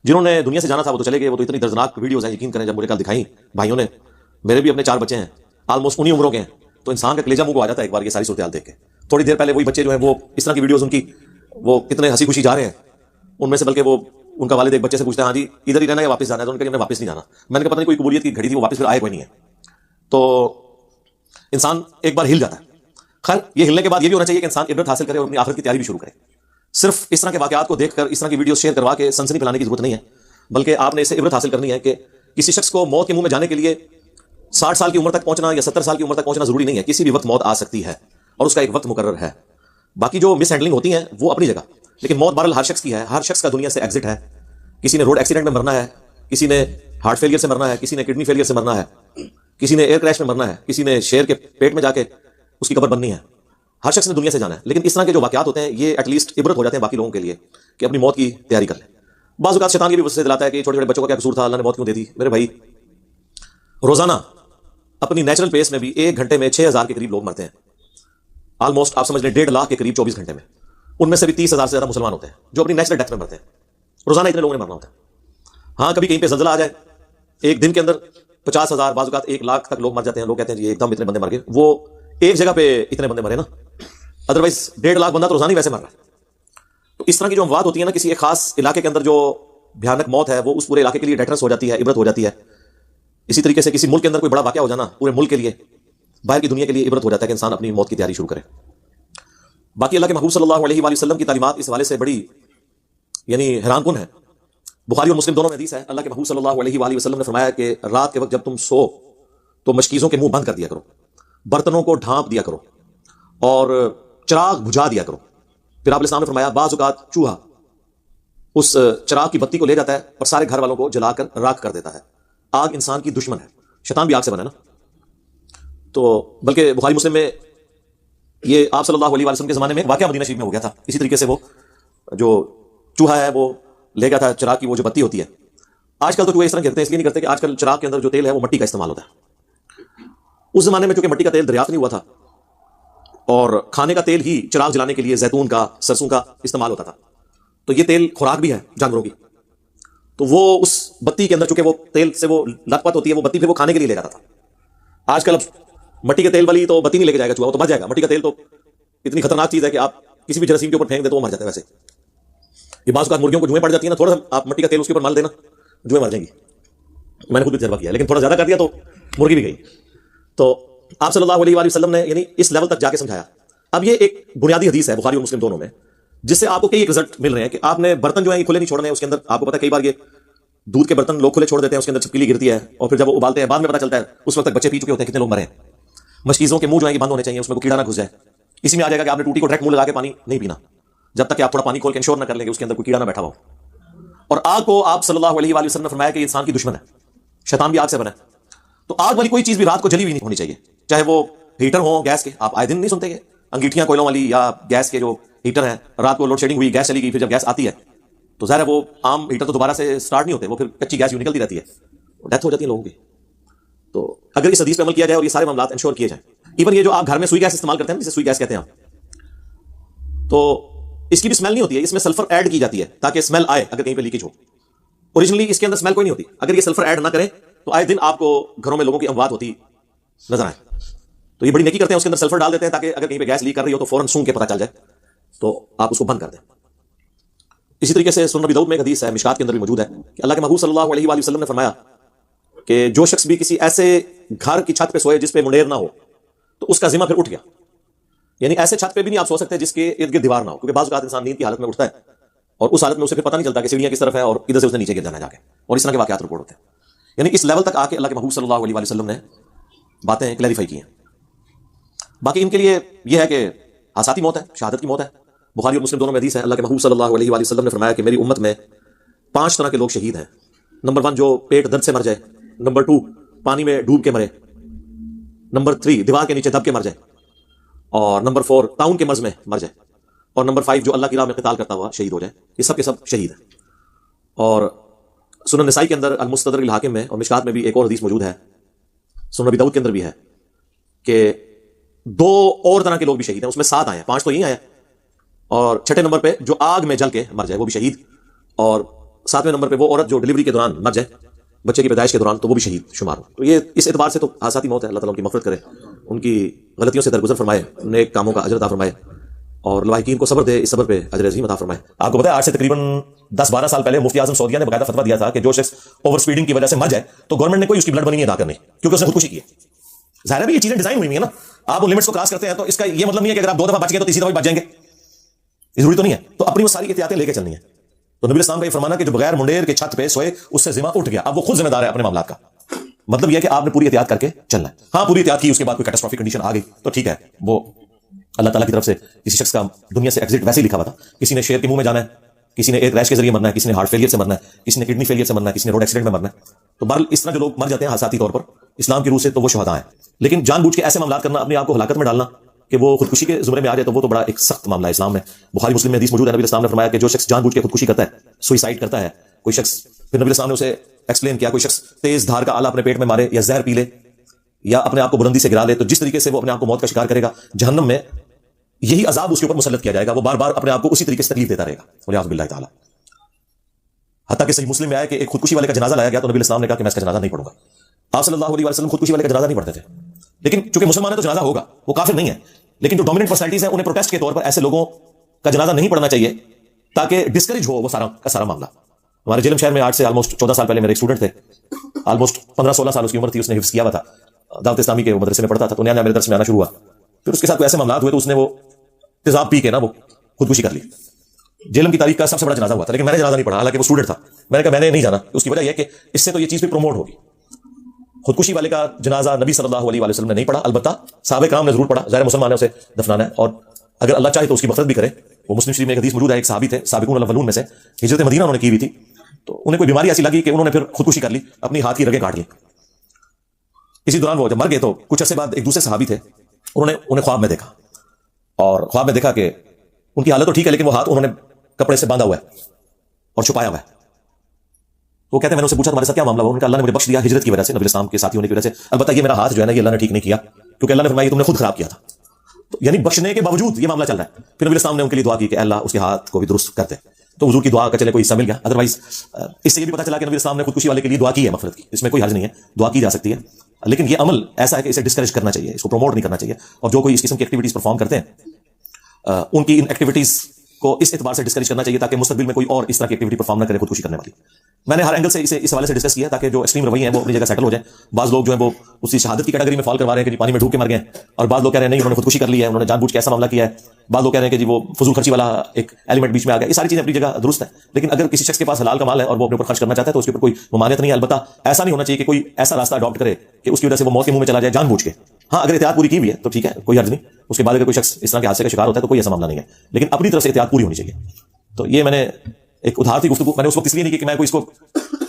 جنہوں نے دنیا سے جانا تھا وہ تو چلے گئے، وہ تو اتنی دردناک ویڈیوز ہیں، یقین کریں جب مجھے کل دکھائیں بھائیوں نے، میرے بھی اپنے 4 بچے ہیں آلموسٹ انہی عمروں کے ہیں، تو انسان کا کلیجہ منہ کو آ جاتا ہے ایک بار یہ ساری صورتحال دیکھ کے۔ تھوڑی دیر پہلے وہی بچے جو ہیں وہ اس طرح کی ویڈیوز ان کی وہ کتنے ہنسی خوشی جا رہے ہیں، ان میں سے بلکہ وہ ان کا والد ایک بچے سے پوچھتا ہے ہاں جی ادھر ہی رہنا یا واپس جانا ہے، تو انہوں نے کہا واپس نہیں جانا۔ میں نے کہا پتہ نہیں کوئی قبولیت کی گھڑی تھی، وہ واپس پھر آئے کوئی نہیں ہے۔ تو انسان ایک بار ہل جاتا ہے۔ خیر یہ ہلنے کے بعد یہ بھی ہونا چاہیے کہ انسان عبرت حاصل کرے اور اپنی آخرت کی تیاری بھی شروع کرے۔ صرف اس طرح کے واقعات کو دیکھ کر اس طرح کی ویڈیوز شیئر کروا کے سنسنی پھیلانے کی ضرورت نہیں ہے، بلکہ آپ نے اس سے عبرت حاصل کرنی ہے کہ کسی شخص کو موت کے منہ میں جانے کے لیے 60 سال کی عمر تک پہنچنا یا 70 سال کی عمر تک پہنچنا ضروری نہیں ہے، کسی بھی وقت موت آ سکتی ہے اور اس کا ایک وقت مقرر ہے۔ باقی جو مس ہینڈلنگ ہوتی ہیں وہ اپنی جگہ، لیکن موت بہرحال ہر شخص کی ہے، ہر شخص کا دنیا سے ایگزٹ ہے۔ کسی نے روڈ ایکسیڈنٹ میں مرنا ہے، کسی نے ہارٹ فیلئر سے مرنا ہے، کسی نے کڈنی فیلئر سے مرنا ہے، کسی نے ایئر کریش میں مرنا ہے، کسی نے شیر کے پیٹ میں جا کے اس کی قبر بننی ہے۔ ہر شخص نے دنیا سے جانا ہے، لیکن اس طرح کے جو واقعات ہوتے ہیں یہ ایٹ لیسٹ عبرت ہو جاتے ہیں باقی لوگوں کے لیے کہ اپنی موت کی تیاری کر لیں۔ بعض اوقات شیطان یہ بھی وسوسے دلاتا ہے کہ چھوٹے چھوٹے بچوں کا کیا قصور تھا، اللہ نے موت کیوں دے دی؟ میرے بھائی روزانہ اپنی نیچرل پیس میں بھی 1 گھنٹے میں 6000 کے قریب لوگ مرتے ہیں، آلموسٹ آپ سمجھ لیں 1.5 لاکھ کے قریب 24 گھنٹے میں۔ ان میں سے بھی 30,000 سے زیادہ مسلمان ہوتے ہیں جو اپنی نیچرل ڈیتھ میں مرتے ہیں۔ روزانہ اتنے لوگوں نے مرنا ہوتا ہے۔ ہاں کبھی کہیں پہ زلزلہ آ جائے، ایک دن کے اندر 50,000 بعض اوقات 1 لاکھ تک لوگ مر جاتے ہیں، لوگ کہتے ہیں جی ایک دم اتنے بندے مر گئے، وہ ایک جگہ پہ اتنے بندے مرے نا، ادروائز 1.5 لاکھ بندہ تو روزانہ ہی ویسے مر رہا ہے۔ تو اس طرح کی جو اموات ہوتی ہیں نا، کسی ایک خاص علاقے کے اندر جو بھیانک موت ہے وہ اس پورے علاقے کے لیے ڈیٹرنس ہو جاتی ہے، عبرت ہو جاتی ہے۔ اسی طریقے سے کسی ملک کے اندر کوئی بڑا واقعہ ہو جانا پورے ملک کے لیے، باہر کی دنیا کے لیے عبرت ہو جاتا ہے کہ انسان اپنی موت کی تیاری شروع کرے۔ باقی اللہ کے محبوب صلی اللہ علیہ وآلہ وسلم کی تعلیمات اس حوالے سے بڑی یعنی حیران کن ہے۔ بخاری اور مسلم دونوں میں حدیث ہے، اللہ کے محبوب صلی اللہ علیہ وآلہ وسلم نے فرمایا کہ رات کے وقت جب تم سو تو مشکیزوں کے منہ بند کر دیا کرو، برتنوں کو ڈھانپ دیا کرو اور چراغ بجھا دیا کرو۔ پھر آپ علیہ السلام نے فرمایا بعض اوقات چوہا اس چراغ کی بتی کو لے جاتا ہے اور سارے گھر والوں کو جلا کر راکھ کر دیتا ہے۔ آگ انسان کی دشمن ہے، شیطان بھی آگ سے بنا ہے نا۔ تو بلکہ بخاری مسلم میں یہ آپ صلی اللہ علیہ وآلہ وسلم کے زمانے میں ایک واقعہ مدینہ شریف میں ہو گیا تھا، اسی طریقے سے وہ جو چوہا ہے وہ لے گیا تھا چراغ کی وہ جو بتی ہوتی ہے۔ آج کل تو چوہے اس طرح کرتے ہیں، اس لیے نہیں کرتے کہ آج کل چراغ کے اندر جو تیل ہے وہ مٹی کا استعمال ہوتا ہے۔ اس زمانے میں چونکہ مٹی کا تیل دریافت نہیں ہوا تھا اور کھانے کا تیل ہی چراغ جلانے کے لیے زیتون کا سرسوں کا استعمال ہوتا تھا، تو یہ تیل خوراک بھی ہے جانوروں کی، تو وہ اس بتی کے اندر چونکہ وہ تیل سے وہ لت پت ہوتی ہے، وہ بتی پھر وہ کھانے کے لیے لے جاتا تھا۔ آج کل اب مٹی کے تیل والی تو بتی نہیں لے کے جائے گا چوہا، وہ تو بچ جائے گا۔ مٹی کا تیل تو اتنی خطرناک چیز ہے کہ آپ کسی بھی جراثیم کے اوپر پھینک دیں تو وہ مر جاتا ہے۔ ویسے یہ بعض اوقات مرغیوں کو جوئیں پڑ جاتی ہیں نا، تھوڑا سا آپ مٹی کا تیل اس کے اوپر مال دینا جوئیں مر جائیں گی، میں نے خود بھی تجربہ کیا، لیکن تھوڑا زیادہ کر دیا تو مرغی بھی گئی۔ تو آپ صلی اللہ علیہ وآلہ وسلم نے یعنی اس لیول تک جا کے سمجھایا۔ اب یہ ایک بنیادی حدیث ہے بخاری اور مسلم دونوں میں، جس سے آپ کو کئی رزلٹ مل رہے ہیں کہ آپ نے برتن جو ہیں یہ کھلے نہیں چھوڑنے ہیں۔ اس کے اندر آپ کو پتہ ہے کئی بار یہ دودھ کے برتن لوگ کھلے چھوڑ دیتے ہیں، اس کے اندر چھپکلی گرتی ہے اور پھر جب وہ ابالتے ہیں بعد میں پتہ چلتا ہے اس وقت تک بچے پی چکے ہوتے ہیں، کتنے لوگ مرے ہیں۔ مشکیزوں کے منہ جو ہیں یہ بند ہونے چاہیے، اس میں کوئی کیڑا نہ گھس جائے۔ اسی میں آ جائے گا کہ آپ نے ٹوٹی کو ڈائریکٹ منہ لگا کے پانی نہیں پینا جب تک کہ آپ تھوڑا پانی کھول کے انشور نہ کر لیں کہ اس کے اندر کوئی کیڑا نہ بیٹھا ہو۔ اور آگ کو آپ صلی اللہ علیہ وآلہ وسلم نے فرمایا کہ انسان کی دشمن ہے، شیطان بھی آگ سے بنا ہے۔ تو آگ والی کوئی چیز بھی رات کو جلی ہوئی نہیں ہونی چاہیے، چاہے وہ ہیٹر ہو گیس کے، آپ آئے دن نہیں سنتے کہ انگیٹھیاں کوئلوں والی یا گیس کے جو ہیٹر ہیں، رات کو لوڈ شیڈنگ ہوئی گیس چلی گئی، پھر جب گیس آتی ہے تو ظاہر ہے وہ عام ہیٹر تو دوبارہ سے سٹارٹ نہیں ہوتے، وہ پھر کچی گیس یوں نکلتی رہتی ہے، ڈیتھ ہو جاتی ہے لوگوں کی۔ تو اگر اس حدیث پہ عمل کیا جائے اور یہ سارے معاملات انشور کیے جائیں، ایون یہ جو آپ گھر میں سوئی گیس استعمال کرتے ہیں جسے سوئی گیس کہتے ہیں آپ، تو اس کی بھی اسمیل نہیں ہوتی ہے، اس میں سلفر ایڈ کی جاتی ہے تاکہ اسمیل آئے اگر کہیں پہ لیکیج ہو۔ اوریجنلی اس کے اندر اسمیل کوئی نہیں ہوتی، اگر یہ سلفر ایڈ نہ کریں تو آئے دن آپ کو گھروں میں لوگوں کی اموات ہوتی نظر آئے۔ تو یہ بڑی نیکی کرتے ہیں، اس کے اندر سلفر ڈال دیتے ہیں تاکہ اگر کہیں پہ گیس لیک کر رہی ہو تو فوراً سونگ کے پتہ چل جائے تو آپ اس کو بند کر دیں۔ اسی طریقے سے سنن نبی داؤد میں ایک حدیث ہے، مشکات کے اندر بھی موجود ہے کہ اللہ کے محبوب صلی اللہ علیہ وآلہ وسلم نے فرمایا کہ جو شخص بھی کسی ایسے گھر کی چھت پہ سوئے جس پہ منڈیر نہ ہو تو اس کا ذمہ پھر اٹھ گیا۔ یعنی ایسے چھت پہ بھی نہیں آپ سو سکتے جس کے ارد گرد دیوار نہ ہو، کیونکہ بعض اوقات انسان نیند کی حالت میں اٹھتا ہے اور اس حالت میں اسے پھر پتہ نہیں چلتا کہ سیڑھیاں کس طرف ہیں اور ادھر سے اس نے نیچے گر جانا ہے جا کے، اور اس طرح کے واقعات رپورٹ ہوتے ہیں۔ یعنی اس لیول تک آ کے اللہ کے محبوب صلی اللہ علیہ وآلہ وسلم نے باتیں کلیریفائی کی ہیں۔ باقی ان کے لیے یہ ہے کہ حساتی موت ہے، شہادت کی موت ہے۔ بخاری اور مسلم دونوں میں حدیث ہے، اللہ کے محبوب صلی اللہ علیہ وآلہ وسلم نے فرمایا کہ میری امت میں 5 طرح کے لوگ شہید ہیں۔ نمبر 1 جو پیٹ درد سے مر جائے، نمبر 2 پانی میں ڈوب کے مرے، نمبر 3 دیوار کے نیچے دب کے مر جائے، اور نمبر 4 طاعون کے مرض میں مر جائے، اور نمبر 5 جو اللہ کی راہ میں قتال کرتا ہوا شہید ہو جائے۔ یہ سب کے سب شہید ہیں۔ اور سنن نسائی کے اندر المستدرک الحاکم میں اور مشکات میں بھی ایک اور حدیث موجود ہے، سنن نبی داؤد کے اندر بھی ہے کہ 2 اور طرح کے لوگ بھی شہید ہیں۔ اس میں 7 آئے ہیں، 5 تو یہی آئے ہیں، اور 6 نمبر پہ جو آگ میں جل کے مر جائے وہ بھی شہید، اور 7वें नंबर पे वो औरत जो डिलीवरी के दौरान मर जाए, बच्चे की पैदाइश के दौरान, तो वो भी शहीद शुमार हो। तो ये इस एतबार से तो हादसाती मौत है। अल्लाह ताला उनकी मग़फ़िरत करे, उनकी गलतियों से दरगुजर फरमाए, नेक कामों का अजर अता फरमाए और लवाहिकीन को सब्र दे, इस सब्र पे अजर अज़ीम अता फरमाए। आपको पता है आज से तकरीबन 10-12 साल पहले मुफ्ती आज़म सऊदिया ने बाकायदा फतवा दिया था कि जो शख्स ओवर स्पीडिंग की वजह से मर जाए तो गवर्नमेंट ने कोई उसकी ब्लड मनी नहीं अदा करनी, क्योंकि उसने खुदकुशी की है। ज़ाहिर है ये चीजें डिजाइन हुई है ना, आप वो लिमिट्स को क्रॉस करते हैं तो इसका ये मतलब नहीं है कि अगर आप 2 दफा बच गए तो तीसरी दफा बच जाएंगे, जरूरी तो नहीं है। तो अपनी वो सारी एहतियातें लेके चलनी है। तो नबी इस्लाम का ये फरमाना कि जो बगैर मुंडेर के छत पे सोए उससे जिम्मा उठ गया, अब वो खुद जिम्मेदार है अपने मामलात का। मतलब यह है कि आपने पूरी एहतियात करके चलना है। हाँ, पूरी एहतियात की, उसके बाद कोई कैटास्ट्रोफिक कंडीशन आ गई तो ठीक है, वो अल्लाह ताला की तरफ से किसी शख्स का दुनिया से एग्जिट वैसे ही लिखा हुआ था। किसी ने शेर के मुंह में जाना है, किसी ने एक रैश के जरिए मरना है, किसी ने हार्ट फेलियर से मरना है, किसी ने किडनी फेलियर से मरना है, किसी ने रोड एक्सीडेंट में मरना है। तो बहरहाल इस तरह जो लोग मर जाते हैं हादसाती तौर पर इस्लाम की रूह से, तो वो शुहदा हैं। लेकिन जानबूझ के ऐसे मामला करना, अपने आप को हलाकत में डालना कि वो खुदकुशी के जुमरे में आ जाए, तो वो तो बड़ा एक सख्त मामला है इस्लाम में। बुखारी मुस्लिम में हदीस मौजूद है, नबी इस्लाम ने फरमाया कि जो शख्स जानबूझ के खुदकुशी करता है, सुसाइड करता है कोई शख्स, फिर नबी इस्लाम ने उसे एक्सप्लेन किया, कोई शख्स तेज धार का आला अपने पेट में मारे या जहर पी ले या अपने आप को बुलंदी से गिरा ले, तो जिस तरीके से वो अपने आप को मौत का शिकार करेगा, जहन्नम में यही अजाब उसके ऊपर मुसल्लत किया जाएगा। वो बार बार अपने आप को उसी तरीके से तकलीफ देता रहेगा, वलियाज़ु बिल्लाहि ताला। हत्ता कि सही मुस्लिम में आया कि एक खुदकुशी वाले का जनाजा लाया गया तो नबी इस्लाम ने कहा कि मैं इसका जनाजा नहीं पढ़ूंगा। आप सल्लल्लाहु अलैहि वसल्लम खुदकुशी वाले का जनाजा नहीं पढ़ते थे, लेकिन चूंकि मुसलमान है तो जनाजा होगा, वो काफिर नहीं है। लेकिन जो डोमिनेंट पर्सनैलिटीज हैं उन्हें प्रोटेस्ट के तौर पर ऐसे लोगों का जनाजा नहीं पढ़ना चाहिए ताकि डिस्करेज हो वो सारा का सारा मामला। हमारे जेलम शहर में आज से ऑलमोस्ट 14 साल पहले मेरे एक स्टूडेंट थे, ऑलमोस्ट 15-16 साल उसकी उम्र थी, उसने हिफ्ज़ किया हुआ था, दावत इस्लामी के मदरसे में पढ़ता था। तो नया मेरे दर्स में आना शुरू हुआ, फिर उसके साथ ऐसे मामला हुए तो उसने वो तेजाब पी के ना वो खुदकुशी कर ली। जेलम की तारीख का सबसे बड़ा जनाजा हुआ था, लेकिन मैंने जनाजा नहीं पढ़ा, हालांकि वो स्टूडेंट था। मैंने कहा मैंने नहीं जाना, उसकी वजह यह कि इससे तो ये चीज भी प्रमोट होगी। खुदकुशी वाले का जनाजा नबी सल्लल्लाहु अलैहि वसल्लम ने नहीं पढ़ा, अलबत्ता सहाबा किराम ने जरूर पढ़ा। ज़ाहिर मुसलमान है, उसे दफनाना है और अगर अल्लाह चाहे तो उसकी मग़फ़िरत भी करे। वो मुस्लिम शरीफ में एक हदीस मौजूद है, एक सहाबी थे साबिकून अल-अव्वलून में से, हिजरत मदीना उन्होंने की हुई थी, तो उन्हें कोई बीमारी ऐसी लगी कि उन्होंने फिर खुदकुशी कर ली, अपनी हाथ की रगें काट ली। इसी दौरान वो जब मर गए तो कुछ अर्से बाद एक दूसरे सहाबी थे, उन्हें ख्वाब में देखा, और ख्वाब में देखा कि उनकी हालत तो ठीक है लेकिन वो हाथ उन्होंने कपड़े से बांधा हुआ है और छुपाया हुआ है। वो कहते हैं मैंने उससे पूछा तुम्हारे साथ क्या मामला हुआ? उन्होंने कहा अल्लाह ने मुझे बख्श दिया हिजरत की वजह से, नबी इस्लाम के साथी होने की वजह से। अलबत्ता ये मेरा हाथ जो है ना, ये अल्लाह ने ठीक नहीं किया, क्योंकि अल्लाह ने फरमाया तुमने खुद खराब किया था। तो यानी बख्शने के बावजूद ये मामला चल रहा है। फिर नबी इस्लाम ने उनके लिए दुआ की कि अल्लाह उसके हाथ को भी दुरुस्त कर दे, तो हुजूर की दुआ का चले कोई हिस्सा मिल गया। अदरवाइज इससे ये भी पता चला कि नबी इस्लाम ने खुदकुशी वाले के लिए दुआ की है मग़फ़िरत की, इसमें कोई हर्ज नहीं है, दुआ की जा सकती है। लेकिन ये अमल ऐसा है कि इसे डिस्करेज करना चाहिए, इसको प्रमोट नहीं करना चाहिए। और जो कोई इस किस्म की एक्टिविटीज परफॉर्म करते हैं उनकी इन एक्टिविटीज को इस एतबार से डिस्करेज करना चाहिए ताकि मुस्तकबिल में कोई और इस तरह की एक्टिविटी परफॉर्म न करे खुदकुशी करने वाली। मैंने हर एंगल से इसे इस हवाले से डिस्कस किया ताकि जो एक्सट्रीम रवैये हैं वो अपनी जगह सेटल हो जाए। बाज़ लोग जो है वो उसी शहादत की कैटेगरी में फॉल करवा रहे हैं कि पानी में डूब के मर गए, और बाज़ लोग कह रहे हैं नहीं उन्होंने खुदकुशी कर ली है, उन्होंने जानबूझ के ऐसा मामला किया है। बाज़ लोग कह रहे हैं कि जी वो फजूल खर्ची वाला एक एलिमेंट बीच में आ गया। ये सारी चीजें अपनी जगह दुरुस्त है, लेकिन अगर किसी शख्स के पास हलाल का माल है और वो अपने ऊपर खर्च करना चाहता है तो उसके ऊपर कोई ममानियत नहीं है। अलबत्ता ऐसा नहीं होना चाहिए कि कोई ऐसा रास्ता अडॉप्ट करे कि उसकी वजह से वो मौत के मुंह में चला जाए जानबूझ के। हाँ, अगर एहतियात पूरी की हुई है तो ठीक है, कोई हर्ज नहीं। उसके बाद अगर कोई शख्स इस तरह के हादसे का शिकार होता है तो कोई ऐसा मामला नहीं है, लेकिन अपनी तरफ से एहतियात पूरी होनी चाहिए। तो ये मैंने एक उदाहरण थी गुफ्तगू, मैंने उस वक्त इसलिए नहीं की कि मैं कोई इसको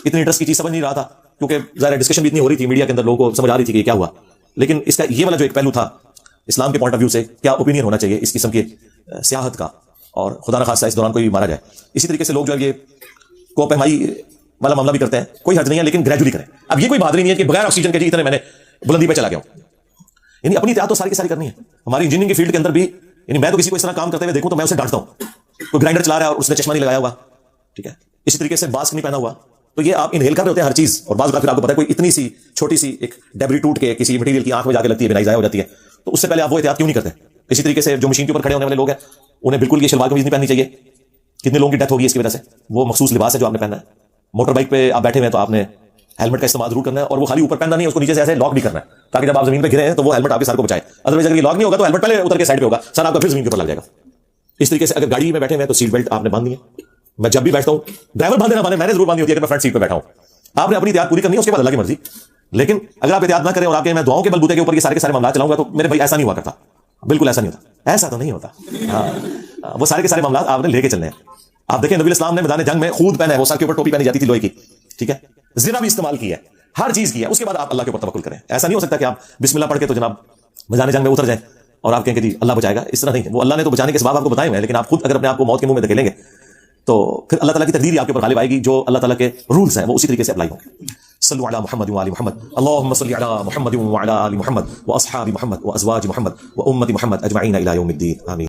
इतनी इंटरेस्ट की चीज समझ नहीं रहा था, क्योंकि ज़ाहिर डिस्कशन भी इतनी हो रही थी मीडिया के अंदर, लोगों को समझ आ रही थी कि क्या हुआ। लेकिन इसका ये वाला जो एक पहलू था इस्लाम के पॉइंट ऑफ व्यू से क्या ओपिनियन होना चाहिए इस किस्म की सियाहत का, और खुदा न खास्ता इस दौरान कोई भी मारा जाए। इसी तरीके से लोग जो है ये कोपहमाई वाला मामला भी करते हैं, कोई हर्ज नहीं है, लेकिन ग्रेजुअली करें। अब ये कोई बहादुरी नहीं है कि बगैर ऑक्सीजन के जी इतने मैंने बुलंदी पे चला गया हूं, यानी अपनी एहतियात तो सारी की सारी करनी है। हमारी इंजीनियरिंग की फील्ड के अंदर भी, यानी मैं तो किसी को इस तरह काम करते हुए देखूं तो मैं उसे डांटता हूं। कोई ग्राइंडर चला रहा है और उसने चश्मा नहीं लगाया हुआ, ठीक है, इसी तरीके से मास्क नहीं पहना हुआ, तो ये आप इनहेल कर रहे होते हैं हर चीज। और बाज़ फिर आपको पता है कोई इतनी सी छोटी सी एक डेब्री टूट के किसी मटेरियल की आंख में जाके लगती है, बिनाई ज़ाया हो जाती है, तो उससे पहले आप वो एहतियात क्यों नहीं करते? इसी तरीके से जो मशीन के ऊपर खड़े होने वाले लोग हैं उन्हें बिल्कुल ये शलवार कमीज नहीं पहननी चाहिए। कितने लोगों की डेथ होगी इसकी वजह से? वो मखसूस लिबास है जो आपने पहना है। मोटर बाइक पे आप बैठे हुए हैं तो आपने हेलमेट का इस्तेमाल जरूर करना है, और वो खाली ऊपर पहनना नहीं है, उसको नीचे से ऐसे लॉक भी करना है ताकि जब आप जमीन पे गिरे हैं तो वो हेलमेट आपके सर को बचाए। अदरवाइज अगर ये लॉक नहीं होगा तो हेलमेट पहले उतर के साइड पे होगा, सर आपका फिर जमीन के ऊपर लग जाएगा। इस तरीके से अगर गाड़ी में बैठे हुए हैं तो सीट बेल्ट आपने बांधनी है। मैं जब भी बैठता हूं, ड्राइवर बांधे ना बांधे, मैंने जरूर बांधी होती है कि मैं फ्रंट सीट पे बैठा हूं। आपने अपनी एहतियात पूरी करनी है, उसके बाद अल्लाह की मर्जी। लेकिन अगर आप एहतियात ना करें और आपके मैं दुआओं के बलबूते के ऊपर ये सारे के सारे मामला चलाऊंगा तो मेरे भाई ऐसा नहीं हुआ करता, बिल्कुल ऐसा नहीं होता, ऐसा तो नहीं होता। हाँ, वो सारे के सारे मामला आपने लेके चलने हैं। आप देखें नबी इस्लाम ने मैदान जंग में खूद पहना है, वो सर के ऊपर टोपी पहनी जाती थी लोहे की, ठीक है, जिना भी इस्तेमाल की है, हर चीज की है, उसके बाद आप अल्लाह के ऊपर तवक्कुल करें। ऐसा नहीं हो सकता कि आप बिस्मिल्लाह पढ़ के तो जनाब मैदान जंग में उतर जाएं और आप कहेंगे जी अल्लाह बचाएगा, इस तरह नहीं है। वो अल्लाह ने तो बचाने के सबब आपको बताए हुए हैं, लेकिन आप खुद अगर अपने आप को मौत के मुंह में धकेलेंगे तो फिर अल्लाह ताला की तकदीर आपके ऊपर गालिब आएगी। जो अल्लाह ताला के रूल्स हैं वो उसी तरीके से अप्लाई होंगे। सल्लु अला मुहम्मद व आलि मुहम्मद, अल्लाहुम्मा सल्लि अला मुहम्मद व अला आलि मुहम्मद व अस्हाबि मुहम्मद व अज़वाजि मुहम्मद व उम्मति मुहम्मद अजमईन इला यौमिद्दीन, आमीन।